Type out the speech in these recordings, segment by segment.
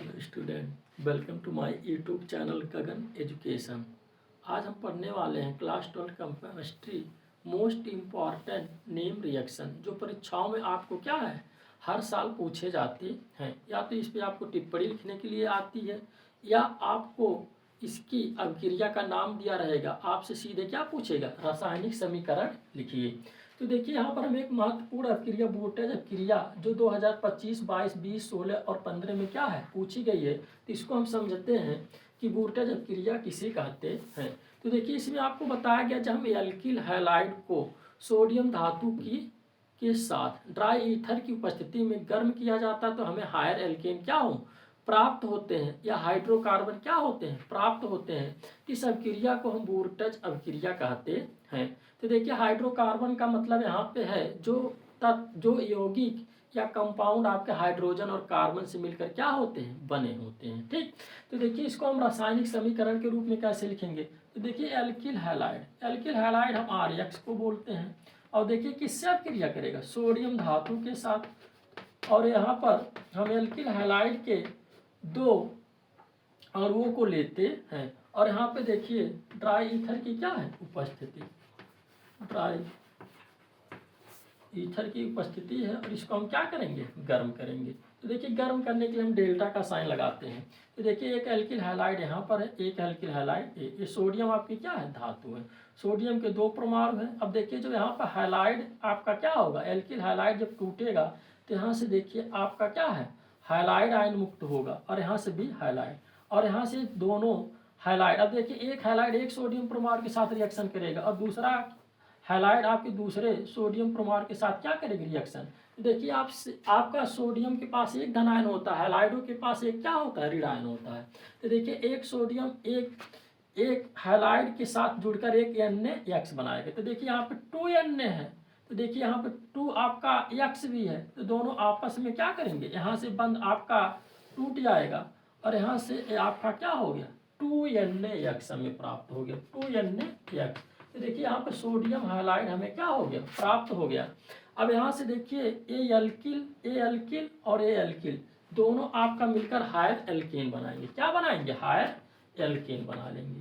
Hello student, welcome to my YouTube channel Gagan education. आज हम पढ़ने वाले हैं class 12 chemistry most important name reaction, जो परीक्षाओं में आपको क्या है हर साल पूछे जाते हैं। या तो इस पर आपको टिप्पणी लिखने के लिए आती है, या आपको इसकी अभिक्रिया का नाम दिया रहेगा, आपसे सीधे क्या पूछेगा, रासायनिक समीकरण लिखिए। तो देखिए यहाँ पर हम एक महत्वपूर्ण अभिक्रिया वोल्टेज अभिक्रिया जो 2025, 22, 20, 16 और 15 में क्या है पूछी गई है, तो इसको हम समझते हैं कि वोल्टेज अभिक्रिया किसे कहते हैं। तो देखिए इसमें आपको बताया गया जब हम एल्किल हैलाइड को सोडियम धातु की के साथ ड्राई ईथर की उपस्थिति में गर्म किया जाता है तो हमें हायर एल्केन क्या हो प्राप्त होते हैं, या हाइड्रोकार्बन क्या होते हैं प्राप्त होते हैं। इस अभिक्रिया को हम वोल्टेज अभिक्रिया कहते हैं। तो देखिए हाइड्रोकार्बन का मतलब यहाँ पे है जो यौगिक या कंपाउंड आपके हाइड्रोजन और कार्बन से मिलकर क्या होते हैं बने होते हैं। ठीक, तो देखिए इसको हम रासायनिक समीकरण के रूप में कैसे लिखेंगे। तो देखिए एल्किल हैलाइड हम RX को बोलते हैं, और देखिए किससे अभिक्रिया करेगा, सोडियम धातु के साथ। और यहाँ पर हम एल्किल हैलाइड के दो अणुओं को लेते हैं, और यहाँ पे देखिए ड्राई ईथर की क्या है उपस्थिति, ड्राई ईथर की उपस्थिति है, और इसको हम क्या करेंगे गर्म करेंगे। तो देखिए गर्म करने के लिए हम डेल्टा का साइन लगाते हैं। तो देखिए एक एल्किल हैलाइड यहाँ पर है, एक एल्किल हैलाइड, ये सोडियम आपकी क्या है धातु है, सोडियम के दो परमाणु हैं। अब देखिए जो यहाँ पर हैलाइड आपका क्या होगा, एल्किल हैलाइड जब टूटेगा तो यहाँ से देखिए आपका क्या है हैलाइड आयन मुक्त होगा, और यहाँ से भी हैलाइड, और यहाँ से दोनों हैलाइड। अब देखिए एक हैलाइड एक सोडियम परमाणु के साथ रिएक्शन करेगा, और दूसरा हैलाइड आपके दूसरे सोडियम परमाणु के साथ क्या करेगी रिएक्शन। देखिए आपका सोडियम के पास एक धन आयन होता है, हैलाइडों के पास एक क्या होता है ऋण आयन होता है। तो देखिए एक सोडियम एक हैलाइड के साथ जुड़कर एक NaX बनाएगा। तो देखिए यहाँ पे 2 Na है, तो देखिए यहाँ पे 2 आपका X भी है, तो दोनों आपस में क्या करेंगे, यहाँ से बंध आपका टूट जाएगा, और यहाँ से आपका क्या हो गया 2 NaX हमें प्राप्त हो गया, 2 NaX। तो देखिए यहाँ पे सोडियम हैलाइड हमें क्या हो गया प्राप्त हो गया। अब यहाँ से देखिए ए एल्किल और ए एल्किल दोनों आपका मिलकर हायर एल्केन बनाएंगे, क्या बनाएंगे हायर एल्केन बना लेंगे।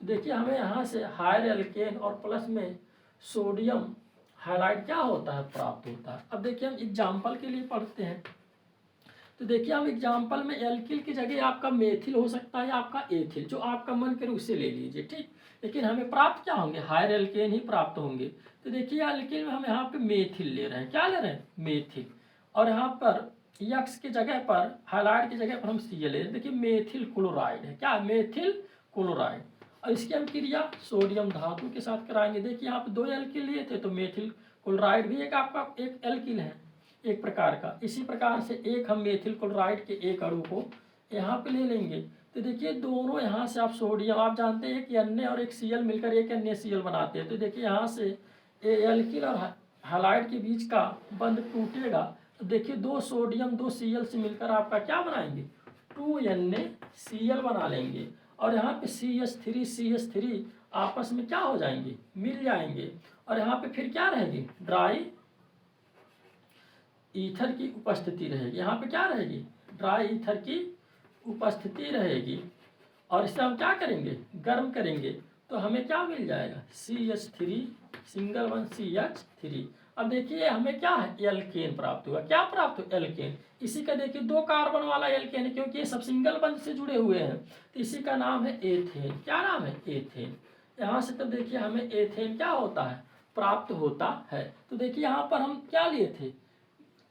तो देखिए हमें यहाँ से हायर एल्केन और प्लस में सोडियम हैलाइड क्या होता है प्राप्त होता है। अब देखिए हम एग्जाम्पल के लिए पढ़ते हैं। तो देखिए हम एग्जाम्पल में एल्किल की जगह आपका मेथिल हो सकता है, आपका एथिल, जो आपका मन करे उससे ले लीजिए। ठीक, लेकिन हमें प्राप्त क्या होंगे हायर एल्केन ही प्राप्त होंगे। तो देखिए एल्किल में हम यहाँ पे मेथिल ले रहे हैं, क्या ले रहे हैं मेथिल, और यहाँ पर यक्स की जगह पर हैलाइड की जगह पर हम Cl ले रहे हैं। देखिए मेथिल क्लोराइड है, क्या मेथिल क्लोराइड, और इसकी हम क्रिया सोडियम धातु के साथ कराएंगे। देखिए यहाँ पे 2 एल्किल लिए थे, तो मेथिल क्लोराइड भी एक आपका एक एल्किल है एक प्रकार का। इसी प्रकार से एक हम मेथिल क्लोराइड के एक अणु को यहाँ पे ले लेंगे। तो देखिए दोनों यहाँ से आप सोडियम, आप जानते हैं एक Na और एक Cl मिलकर एक NaCl बनाते हैं। तो देखिए यहाँ से एल्किल और हैलाइड के बीच का बंध टूटेगा, तो देखिए 2 सोडियम 2 Cl से मिलकर आपका क्या बनाएंगे 2 NaCl बना लेंगे, और यहाँ पे CH3 आपस में क्या हो जाएंगे मिल जाएंगे, और यहाँ पे फिर क्या रहेगी ड्राई ईथर की उपस्थिति रहेगी। यहाँ पे क्या रहेगी ड्राई ईथर की उपस्थिति रहेगी, और इसे हम क्या करेंगे गर्म करेंगे, तो हमें क्या मिल जाएगा CH3 सिंगल वन CH3। अब देखिए हमें क्या है एल्केन प्राप्त हुआ, क्या प्राप्त हुआ एल्केन। इसी का देखिए 2 कार्बन वाला एल्केन है, क्योंकि ये सब सिंगल बंध से जुड़े हुए हैं, तो इसी का नाम है एथेन। क्या नाम है एथेन। यहाँ से तब देखिए हमें एथेन क्या होता है प्राप्त होता है। तो देखिए यहाँ पर हम क्या लिए थे,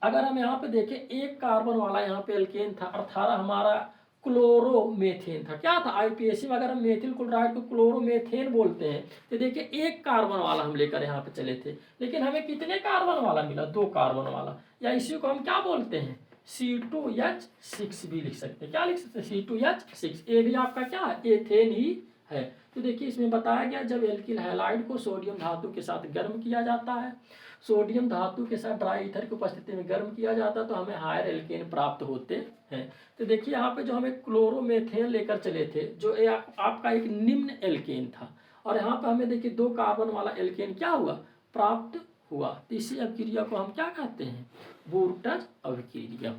अगर हम यहाँ पे देखें एक कार्बन वाला यहाँ पे एल्केन था, अर्थात हमारा क्लोरोमेथेन था, क्या था IPAC में अगर हम मेथिल क्लोराइड को क्लोरोमेथेन बोलते हैं। तो देखिए एक कार्बन वाला हम लेकर यहाँ पे चले थे, लेकिन हमें कितने कार्बन वाला मिला 2 कार्बन वाला, या इसी को हम क्या बोलते हैं C2H6 भी लिख सकते हैं। क्या लिख सकते हैं C2H6, ये भी आपका क्या है एथेन ही है। तो देखिए इसमें बताया गया जब एल्किल हैलाइड को सोडियम धातु के साथ गर्म किया जाता है, सोडियम धातु के साथ ड्राई ईथर की उपस्थिति में गर्म किया जाता है, तो हमें हायर एल्केन प्राप्त होते हैं। तो देखिए यहाँ पे जो हमें क्लोरोमेथेन लेकर चले थे, जो आपका एक निम्न एल्केन था, और यहाँ पे हमें देखिए 2 कार्बन वाला एल्केन क्या हुआ प्राप्त हुआ। तो इसी अभिक्रिया को हम क्या कहते हैं वोल्टेज अभिक्रिया।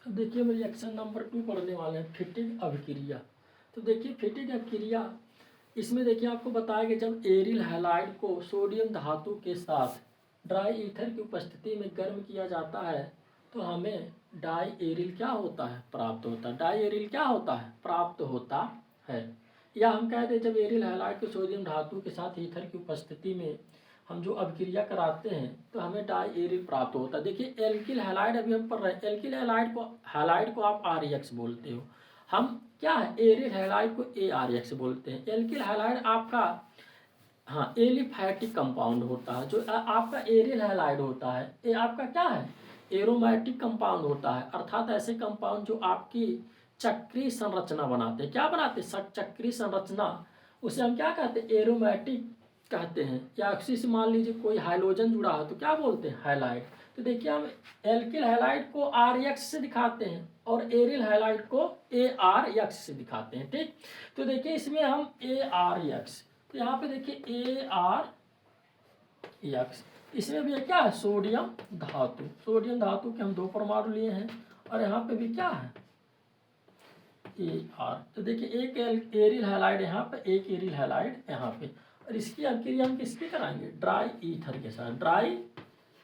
अब देखिए हम रिएक्शन नंबर 2 पढ़ने वाले हैं, फिटिंग अभिक्रिया। तो देखिए फिटिंग अभिक्रिया, इसमें देखिए आपको बताया कि जब एरिल हैलाइड को सोडियम धातु के साथ ड्राई ईथर की उपस्थिति में गर्म किया जाता है तो हमें डाई एरिल क्या होता है, प्राप्त होता है। डाई एरिल क्या होता है, प्राप्त होता है। या हम कहते हैं जब एरिल हैलाइड को सोडियम धातु के साथ ईथर की उपस्थिति में हम जो अभिक्रिया कराते हैं तो हमें डाई एरिल प्राप्त होता है। देखिए एल्किल हैलाइड अभी हम पढ़ रहे हैं, एल्किल हैलाइड को आप RX बोलते हो, हम क्या है एरिल हैलाइड को ARX बोलते हैं। एल्किल हैलाइड आपका हाँ एलिफैटिक कंपाउंड होता है। जो आपका एरिल हैलाइड होता है ये आपका क्या है, एरोमेटिक कंपाउंड होता है, अर्थात ऐसे कंपाउंड जो आपकी चक्रीय संरचना बनाते हैं। क्या बनाते हैं, चक्रीय संरचना, उसे हम क्या कहते हैं, एरोमेटिक कहते हैं। या उसी से मान लीजिए कोई हाइड्रोजन जुड़ा है तो क्या बोलते हैं, हैलाइड। तो देखिए हम एल्किल हैलाइड को RX से दिखाते हैं और एरिल हैलाइड को ARX से दिखाते हैं। ठीक, तो देखिए इसमें हम ARX, तो यहाँ पे देखिए ARX, इसमें भी क्या है, सोडियम धातु। सोडियम धातु के हम 2 परमाणु लिए हैं और यहाँ पे भी क्या है, AR। तो देखिए एक एरिल हैलाइड यहाँ पे, एक एरिल हैलाइड यहाँ पे, और इसकी अभिक्रिया हम किसकी कराएंगे, ड्राई ईथर के साथ। ड्राई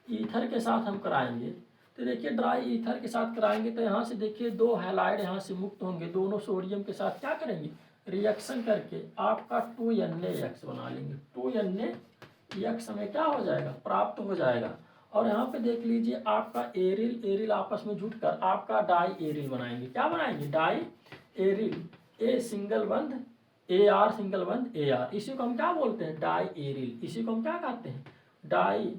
ईथर के साथ हम कराएंगे। तो देखिए ड्राई ईथर के साथ कराएंगे तो यहाँ से देखिए 2 हैलाइड यहाँ से मुक्त होंगे, दोनों सोडियम के साथ क्या करेंगे, रिएक्शन करके आपका 2NaX बना लेंगे। 2NaX हमें क्या हो जाएगा, प्राप्त हो जाएगा। और यहाँ पे देख लीजिए आपका एरिल आपस में जुटकर आपका डाई एरिल बनाएंगे। क्या बनाएंगे, डाई एरिल, ए सिंगल बंध AR सिंगल बंध AR, इसी को हम क्या बोलते हैं, डाई एरिल। इसी को हम क्या कहते हैं, डाई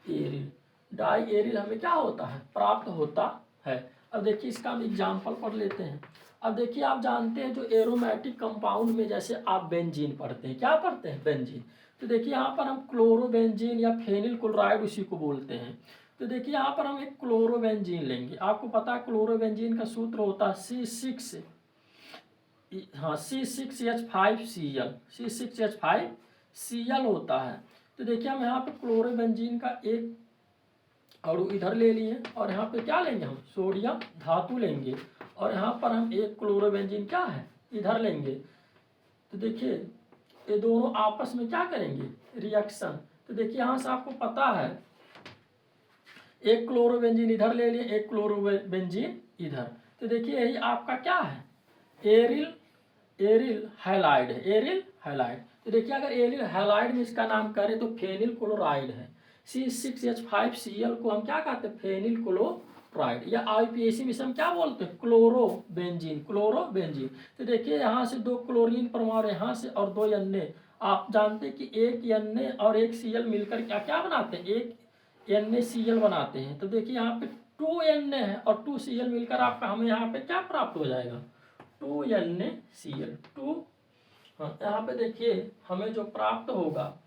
एरिल। डाई एरिल हमें क्या होता है, प्राप्त होता है। अब देखिए इसका हम एग्जाम्पल पढ़ लेते हैं। अब देखिए आप जानते हैं जो एरोमेटिक कंपाउंड में जैसे आप बेंजीन पढ़ते हैं, क्या पढ़ते हैं, बेंजीन। तो देखिए यहाँ पर हम क्लोरोबेंजीन या फेनिल क्लोराइड उसी को बोलते हैं। तो देखिए यहाँ पर हम एक क्लोरोबेंजीन लेंगे। आपको पता है क्लोरोबेंजीन का सूत्र होता है C6H5Cl, C6H5Cl होता है। तो देखिए हम यहाँ पे क्लोरोबेंजीन का एक अणु इधर ले लिए और यहाँ पे क्या लेंगे, हम सोडियम धातु लेंगे और यहाँ पर हम एक क्लोरोबेंजीन क्या है, इधर लेंगे। तो देखिए ये दोनों आपस में क्या करेंगे, रिएक्शन। तो देखिए यहाँ से आपको पता है एक क्लोरोबेंजीन इधर ले लिए, एक क्लोरोबेंजीन इधर। तो देखिए यही आपका क्या है, एरिल हैलाइड है, एरिल हैलाइड। तो देखिए अगर एरिल हैलाइड में इसका नाम करें तो फेनिल क्लोराइड है। C6H5Cl को हम क्या कहते हैं, फेनिल क्लोराइड, या IUPAC में हम क्या बोलते हैं, क्लोरोबेंजीन। तो देखिए यहाँ से 2 क्लोरीन परमाणु यहाँ से और 2 Na। आप जानते हैं कि एक Na और एक Cl मिलकर क्या क्या बनाते हैं, एक NaCl बनाते हैं। तो देखिए यहाँ पे 2 Na है और 2 Cl मिलकर आपका हमें यहाँ पे क्या प्राप्त हो जाएगा, 2 NaCl 2। हाँ यहाँ पे देखिए हमें जो प्राप्त होगा,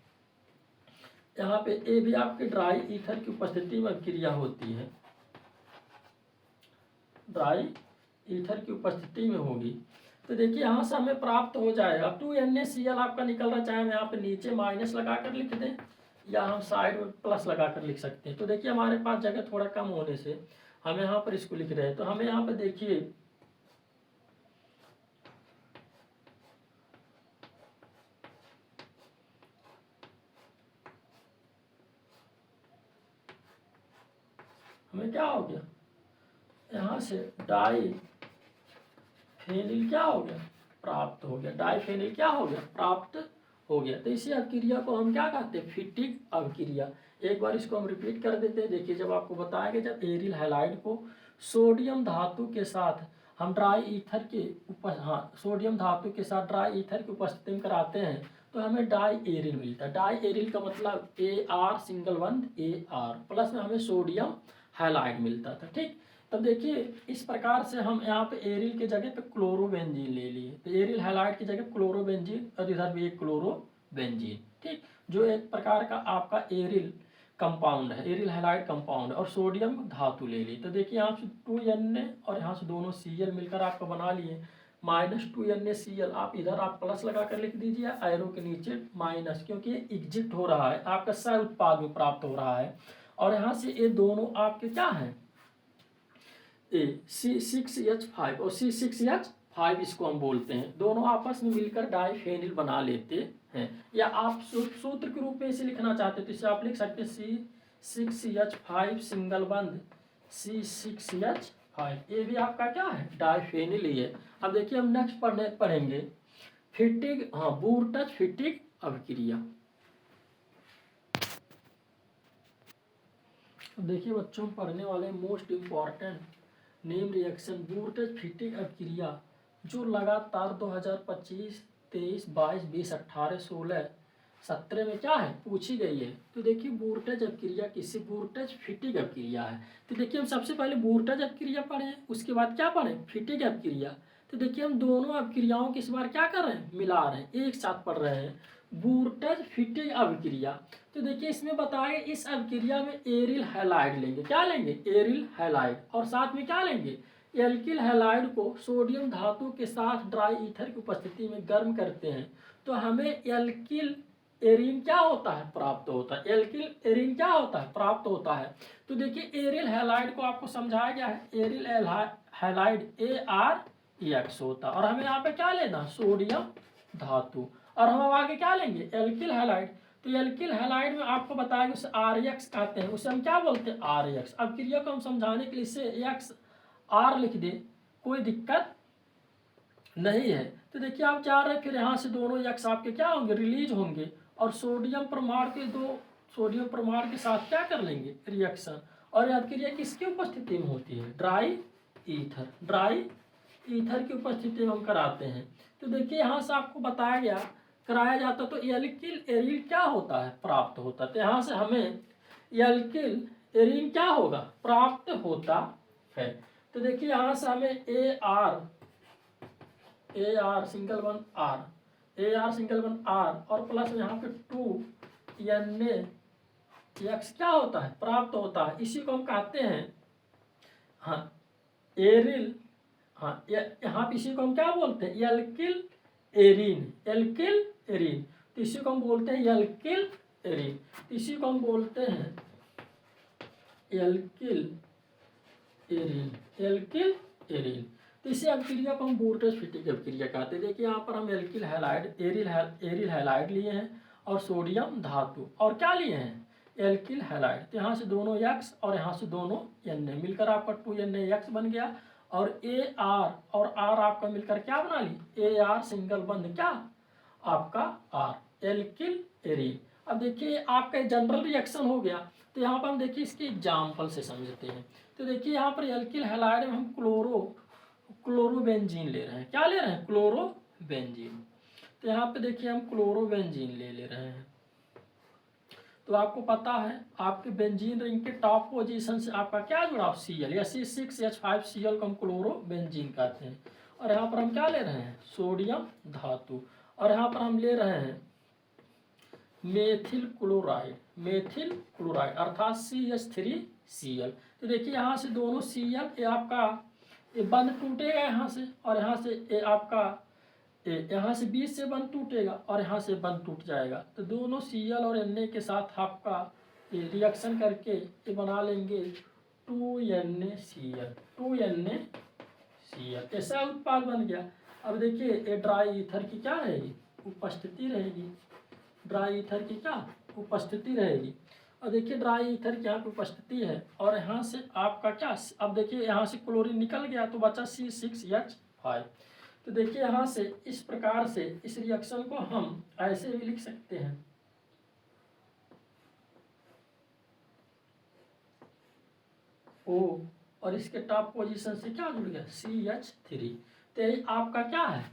यहाँ पे ए भी आपके ड्राई ईथर की उपस्थिति में क्रिया होती है, ड्राई ईथर की उपस्थिति में होगी। तो देखिए यहाँ से हमें प्राप्त हो जाएगा 2 NaCl आपका निकल रहा, चाहे हम यहाँ पे नीचे माइनस लगा कर लिख दें या हम साइड में प्लस लगा कर लिख सकते हैं। तो देखिए हमारे पास जगह थोड़ा कम होने से हम यहाँ पर इसको लिख रहे हैं। तो हमें यहाँ पे देखिए हमें क्या हो गया, यहाँ से डाई फेनिल क्या हो गया, प्राप्त हो गया। डाई फेनिल क्या हो गया, प्राप्त हो गया। तो इसी अभिक्रिया को हम क्या कहते हैं, फिटिंग अभिक्रिया। एक बार इसको हम रिपीट कर देते हैं। देखिए जब आपको बताएंगे जब एरिल हैलाइड को सोडियम धातु के साथ हम ड्राई ईथर के सोडियम धातु के साथ ड्राई ईथर की उपस्थिति में कराते हैं तो हमें डाई एरिल मिलता है। डाई एरिल का मतलब AR सिंगल बंध AR प्लस में हमें सोडियम हैलाइड मिलता था। ठीक, तब देखिए इस प्रकार से हम यहाँ पे एरिल के जगह पे क्लोरोबेंजीन ले लिए। तो एरिल हैलाइड की जगह क्लोरोबेंजीन और इधर भी एक क्लोरोबेंजीन, ठीक, जो एक प्रकार का आपका एरिल कंपाउंड है, एरिल हैलाइड कंपाउंड, और सोडियम धातु ले ली। तो देखिए यहाँ से 2 Na और यहाँ से दोनों Cl मिलकर आपको बना लिए -2 NaCl। आप इधर आप प्लस लगा कर लिख दीजिए, एरो के नीचे माइनस, क्योंकि ये एग्जिट हो रहा है, आपका सह उत्पाद में प्राप्त हो रहा है। और यहाँ से ये दोनों आपके क्या हैं, C6H5 और C6H5 इसको हम बोलते हैं, दोनों आपस में मिलकर डाइफेनिल बना लेते हैं। या आप सूत्र के रूप में इसे लिखना चाहते हैं तो इसे आप लिख सकते हैं C6H5 सिंगल बंद C6H5, ये भी आपका क्या है, डाइफेनिल ही है। अब देखिए हम नेक्स्ट पढ़ेंगे फिटिग, बूरटच फिटिग अभिक्रिया। देखिए बच्चों हम पढ़ने वाले मोस्ट इम्पॉर्टेंट नेम रिएक्शन बूरटच फिटिग अभिक्रिया, जो लगातार 2025, 23, 22, 20, 18, 16, 17 में क्या है पूछी गई है। तो देखिए बूरटच अभिक्रिया किससे, बूरटच फिटिग अभिक्रिया है। तो देखिए हम सबसे पहले बूरटच अभिक्रिया पढ़े, उसके बाद क्या पढ़े, फिटिग अभिक्रिया। तो देखिए हम दोनों अभिक्रियाओं को इस बार क्या कर रहे हैं, मिला रहे हैं, एक साथ पढ़ रहे हैं, बूरटच फिटिग अभिक्रिया। तो देखिए इसमें बताया इस अभिक्रिया में एरिल हैलाइड लेंगे, क्या लेंगे, एरिल हैलाइड, और साथ में क्या लेंगे, एल्किल हैलाइड को सोडियम धातु के साथ ड्राई ईथर की उपस्थिति में गर्म करते हैं तो हमें एल्किल एरिन क्या होता है, प्राप्त होता है, एल्किल एरिन क्या होता है, प्राप्त होता है। तो देखिए एरिल हैलाइड को आपको समझाया गया है, एरिल हैलाइड ArEX होता है, और हमें यहाँ पे क्या लेना, सोडियम धातु, और हम आगे क्या लेंगे, एल्किल हैलाइड। तो एल्किल हैलाइड में आपको बताया उसे RX कहते हैं, उसे हम क्या बोलते हैं, RX। अब क्रिया को हम समझाने के लिए इसे XR लिख दे, कोई दिक्कत नहीं है। तो देखिए आप जा रहे हैं, फिर यहाँ से दोनों X आपके क्या होंगे, रिलीज होंगे, और सोडियम परमाणु के दो सोडियम परमाणु के साथ क्या कर लेंगे, रिएक्शन। और यह क्रिया किसकी उपस्थिति में होती है, ड्राई ईथर, ड्राई ईथर की उपस्थिति में हम कराते हैं। तो देखिए यहाँ से आपको बताया गया, कराया जाता तो एल्किल एरिल क्या होता है, प्राप्त होता। तो यहाँ से हमें एल्किल एरिल क्या होगा, प्राप्त होता है। तो देखिए यहाँ से हमें AR single one R, AR single one R और प्लस यहाँ पे 2NaX क्या होता है, प्राप्त होता है। इसी को हम कहते हैं एरिल, यहाँ पे इसी को हम क्या बोलते हैं, एल्किल एरिन, एल्किल एरिन। तो इसी को हम बोलते हैं एल्किल एरिन, इसी को हम बोलते हैं एल्किल एरिन, एल्किल एरिन। तो इसे अभिक्रिया को हम बूरटच फिटिग अभिक्रिया कहते हैं। देखिए यहाँ पर हम एल्किल हैलाइड एरिल हैलाइड लिए हैं और सोडियम धातु, और क्या लिए हैं, एल्किल हैलाइड। तो यहाँ से दोनों X और यहाँ से दोनों Na मिलकर आपका 2NaX बन गया, और AR और R आपका मिलकर क्या बना ली, AR सिंगल बंद क्या आपका R, एल्किल एरिन। अब देखिए आपका जनरल रिएक्शन हो गया। तो यहाँ पर हम देखिए इसके एग्जाम्पल से समझते हैं। तो देखिए यहाँ पर एल्किल हैलाइड में हम क्लोरोबेंजीन ले रहे हैं, क्या ले रहे हैं, क्लोरोबेंजीन। तो यहाँ पे देखिए हम क्लोरोबेंजीन ले रहे हैं। तो आपको पता है आपके बेंजीन रिंग के टॉप पोजीशन से आपका क्या जुड़ा, Cl या C6H5Cl को हम क्लोरोबेंजीन कहते हैं। और यहाँ पर हम क्या ले रहे हैं, सोडियम धातु, और यहाँ पर हम ले रहे हैं मेथिल क्लोराइड अर्थात CH3Cl। तो देखिए यहाँ से दोनों Cl, ये आपका ये बंद टूटेगा यहाँ से, और यहाँ से ये आपका यहाँ से बीच से बंद टूटेगा और यहाँ से बंद टूट जाएगा। तो दोनों Cl और Na के साथ आपका ये रिएक्शन करके ये बना लेंगे 2NaCl, ऐसा उत्पाद बन गया। अब देखिए ये ड्राई ईथर की क्या रहेगी, उपस्थिति रहेगी, ड्राई ईथर की क्या उपस्थिति रहेगी। और देखिए ड्राई ईथर की यहाँ पे उपस्थिति है, और यहाँ से आपका क्या, अब देखिए यहाँ से क्लोरीन निकल गया तो बचा C6H5। तो देखिए यहाँ से इस प्रकार से इस रिएक्शन को हम ऐसे भी लिख सकते हैं, O और इसके टॉप पोजीशन से क्या जुड़ गया, CH3। तो ये आपका क्या है,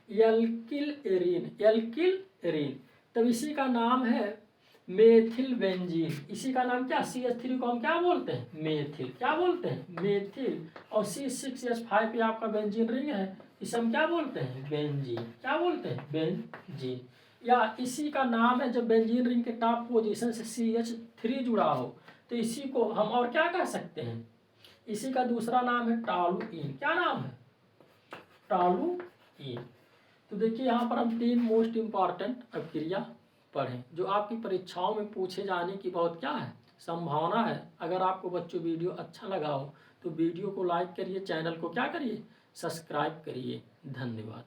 एल्किल एरिन। तब इसी का नाम है मेथिल बेंजीन। इसी का नाम क्या, CH3 को हम क्या बोलते हैं, मेथिल, क्या बोलते हैं, मेथिल। और C6H5 पे आपका बेंजीन रिंग है, इसे हम क्या बोलते हैं, बेंजीन, क्या बोलते हैं, बेंजीन। या इसी का नाम है जब बेंजीन रिंग के टॉप पोजीशन से CH3 जुड़ा हो तो इसी को हम और क्या कह सकते हैं, इसी का दूसरा नाम है टॉलुइन। क्या नाम है, टॉलुइन। तो देखिए यहाँ पर हम 3 मोस्ट इम्पॉर्टेंट अभिक्रिया पढ़ें जो आपकी परीक्षाओं में पूछे जाने की बहुत क्या है, संभावना है। अगर आपको बच्चों वीडियो अच्छा लगा हो तो वीडियो को लाइक करिए, चैनल को क्या करिए, सब्सक्राइब करिए। धन्यवाद।